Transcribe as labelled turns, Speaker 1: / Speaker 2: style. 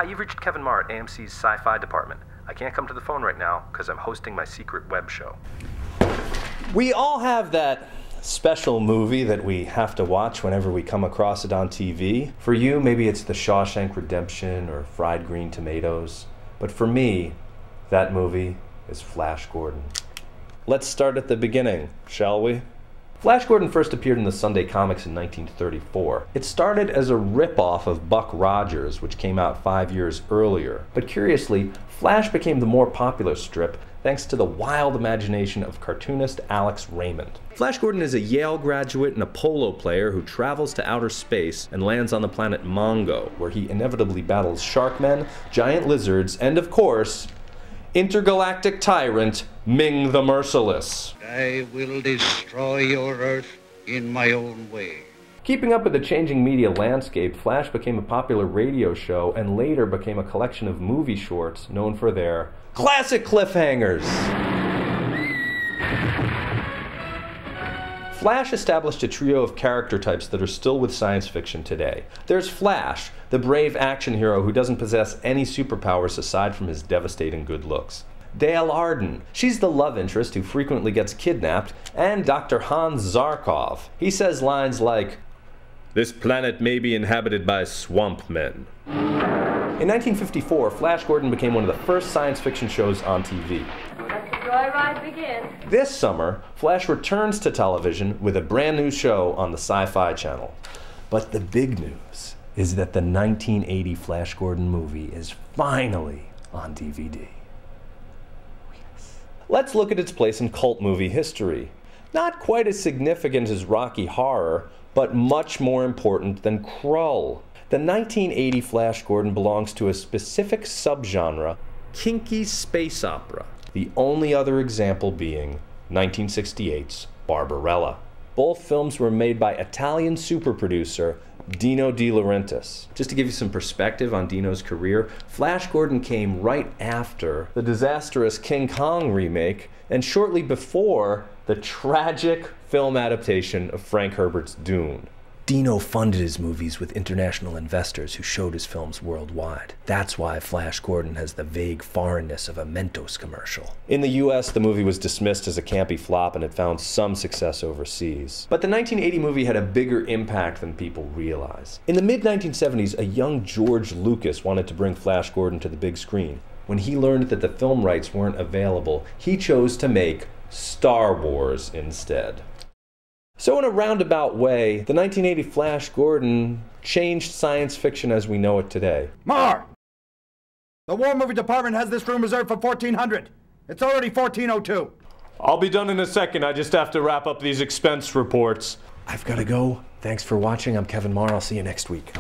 Speaker 1: you've reached Kevin Maher at AMC's Sci-Fi department. I can't come to the phone right now because I'm hosting my secret web show.
Speaker 2: We all have that special movie that we have to watch whenever we come across it on TV. For you, maybe it's The Shawshank Redemption or Fried Green Tomatoes. But for me, that movie is Flash Gordon. Let's start at the beginning, shall we? Flash Gordon first appeared in the Sunday Comics in 1934. It started as a rip-off of Buck Rogers, which came out 5 years earlier. But curiously, Flash became the more popular strip thanks to the wild imagination of cartoonist Alex Raymond. Flash Gordon is a Yale graduate and a polo player who travels to outer space and lands on the planet Mongo, where he inevitably battles sharkmen, giant lizards, and of course, intergalactic tyrant Ming the Merciless.
Speaker 3: I will destroy your Earth in my own way.
Speaker 2: Keeping up with the changing media landscape, Flash became a popular radio show and later became a collection of movie shorts known for their classic cliffhangers. Flash established a trio of character types that are still with science fiction today. There's Flash, the brave action hero who doesn't possess any superpowers aside from his devastating good looks. Dale Arden, she's the love interest who frequently gets kidnapped, and Dr. Hans Zarkov. He says lines like, "This planet may be inhabited by swamp men." In 1954, Flash Gordon became one of the first science fiction shows on TV.
Speaker 4: Let the joyride begin.
Speaker 2: This summer, Flash returns to television with a brand new show on the SciFi channel. But the big news is that the 1980 Flash Gordon movie is finally on DVD. Yes. Let's look at its place in cult movie history. Not quite as significant as Rocky Horror, but much more important than Krull. The 1980 Flash Gordon belongs to a specific subgenre, kinky space opera, the only other example being 1968's Barbarella. Both films were made by Italian super producer Dino De Laurentiis. Just to give you some perspective on Dino's career, Flash Gordon came right after the disastrous King Kong remake and shortly before the tragic film adaptation of Frank Herbert's Dune. Dino funded his movies with international investors who showed his films worldwide. That's why Flash Gordon has the vague foreignness of a Mentos commercial. In the US, the movie was dismissed as a campy flop and it found some success overseas. But the 1980 movie had a bigger impact than people realize. In the mid-1970s, a young George Lucas wanted to bring Flash Gordon to the big screen. When he learned that the film rights weren't available, he chose to make Star Wars instead. So in a roundabout way, the 1980 Flash Gordon changed science fiction as we know it today.
Speaker 5: Maher! The War Movie Department has this room reserved for 1400. It's already 1402.
Speaker 2: I'll be done in a second. I just have to wrap up these expense reports. I've got to go. Thanks for watching. I'm Kevin Maher. I'll see you next week.